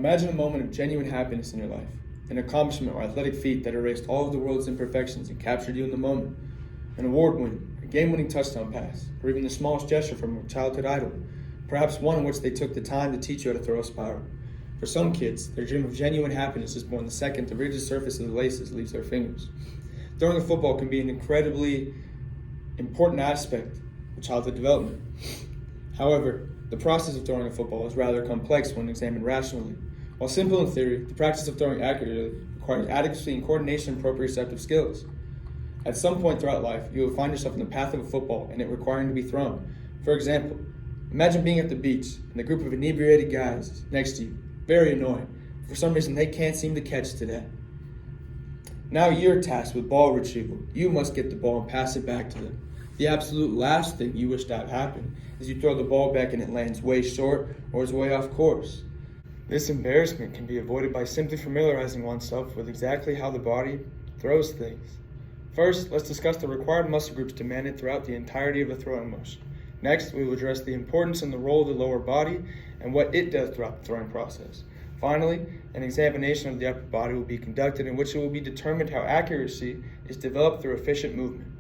Imagine a moment of genuine happiness in your life, an accomplishment or athletic feat that erased all of the world's imperfections and captured you in the moment, an award win, a game-winning touchdown pass, or even the smallest gesture from a childhood idol, perhaps one in which they took the time to teach you how to throw a spiral. For some kids, their dream of genuine happiness is born the second the rigid surface of the laces leaves their fingers. Throwing a football can be an incredibly important aspect of childhood development. However, the process of throwing a football is rather complex when examined rationally. While simple in theory, the practice of throwing accurately requires adequacy and coordination and proprioceptive skills. At some point throughout life, you will find yourself in the path of a football and it requiring to be thrown. For example, imagine being at the beach and a group of inebriated guys next to you, very annoying. For some reason, they can't seem to catch today. Now you're tasked with ball retrieval. You must get the ball and pass it back to them. The absolute last thing you wish to have happen is you throw the ball back and it lands way short or is way off course. This embarrassment can be avoided by simply familiarizing oneself with exactly how the body throws things. First, let's discuss the required muscle groups demanded throughout the entirety of the throwing motion. Next, we will address the importance and the role of the lower body and what it does throughout the throwing process. Finally, an examination of the upper body will be conducted in which it will be determined how accuracy is developed through efficient movement.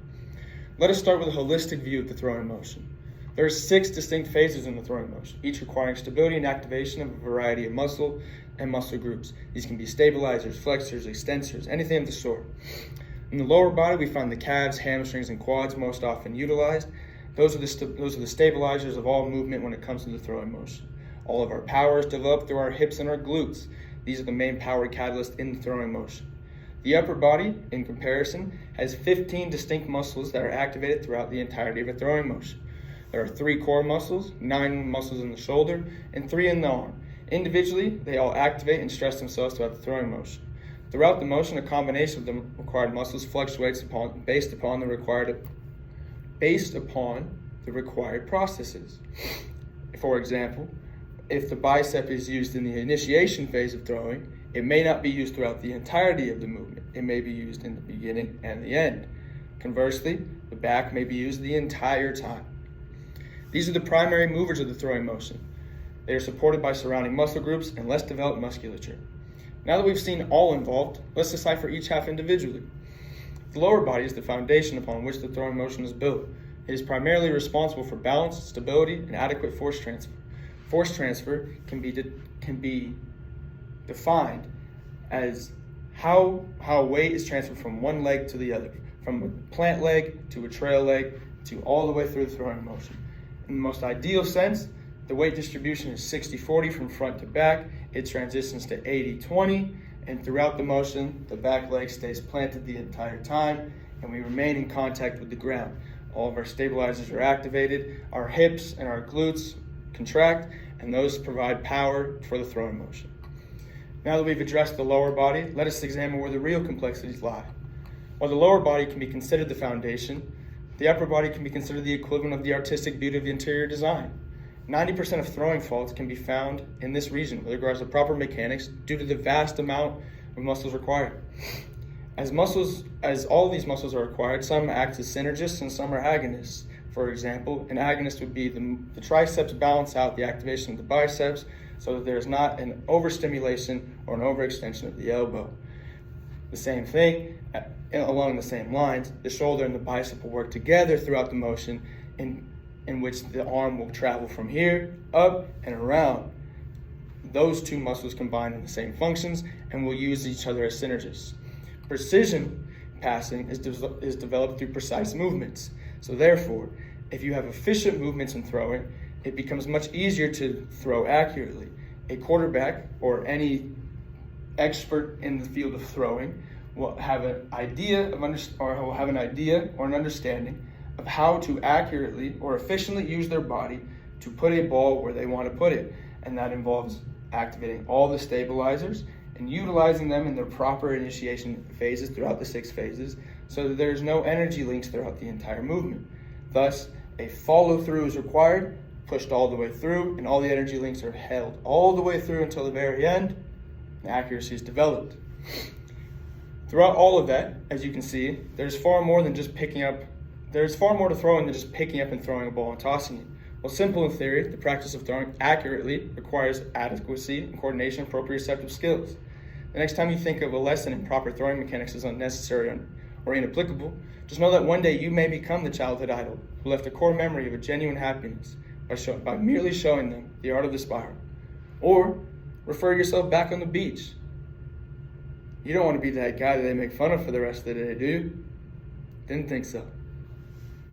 Let us start with a holistic view of the throwing motion. There are 6 distinct phases in the throwing motion, each requiring stability and activation of a variety of muscle and muscle groups. These can be stabilizers, flexors, extensors, anything of the sort. In the lower body, we find the calves, hamstrings, and quads most often utilized. Those are the stabilizers of all movement when it comes to the throwing motion. All of our power is developed through our hips and our glutes. These are the main power catalysts in the throwing motion. The upper body, in comparison, has 15 distinct muscles that are activated throughout the entirety of a throwing motion. There are 3 core muscles, 9 muscles in the shoulder, and 3 in the arm. Individually, they all activate and stress themselves throughout the throwing motion. Throughout the motion, a combination of the required muscles fluctuates based upon the required processes. For example, if the bicep is used in the initiation phase of throwing, it may not be used throughout the entirety of the movement. It may be used in the beginning and the end. Conversely, the back may be used the entire time. These are the primary movers of the throwing motion. They are supported by surrounding muscle groups and less developed musculature. Now that we've seen all involved, let's decipher each half individually. The lower body is the foundation upon which the throwing motion is built. It is primarily responsible for balance, stability, and adequate force transfer. Force transfer can be defined as how weight is transferred from one leg to the other, from a plant leg to a trail leg to all the way through the throwing motion. In the most ideal sense, the weight distribution is 60-40 from front to back. It transitions to 80-20, and throughout the motion, the back leg stays planted the entire time, and we remain in contact with the ground. All of our stabilizers are activated, our hips and our glutes contract, and those provide power for the throwing motion. Now that we've addressed the lower body, let us examine where the real complexities lie. While the lower body can be considered the foundation, the upper body can be considered the equivalent of the artistic beauty of the interior design. 90% of throwing faults can be found in this region with regards to proper mechanics due to the vast amount of muscles required. As all of these muscles are required, some act as synergists and some are agonists. For example, an agonist would be the triceps balance out the activation of the biceps so that there is not an overstimulation or an overextension of the elbow. The same thing, along the same lines, the shoulder and the bicep will work together throughout the motion in which the arm will travel from here, up, and around. Those 2 muscles combine in the same functions and will use each other as synergists. Precision passing is developed through precise movements. So therefore, if you have efficient movements in throwing, it becomes much easier to throw accurately. A quarterback or any expert in the field of throwing will have an idea or an understanding of how to accurately or efficiently use their body to put a ball where they want to put it. And that involves activating all the stabilizers and utilizing them in their proper initiation phases throughout the 6 phases so that there's no energy links throughout the entire movement. Thus, a follow-through is required, pushed all the way through, and all the energy links are held all the way through until the very end, and accuracy is developed. Throughout all of that, as you can see, there's far more to throwing than just picking up and throwing a ball and tossing it. While simple in theory, the practice of throwing accurately requires adequacy and coordination of proprioceptive skills. The next time you think of a lesson in proper throwing mechanics as unnecessary or inapplicable, just know that one day you may become the childhood idol who left a core memory of a genuine happiness by merely showing them the art of the spiral. Or refer yourself back on the beach. You don't want to be that guy that they make fun of for the rest of the day, do you? Didn't think so.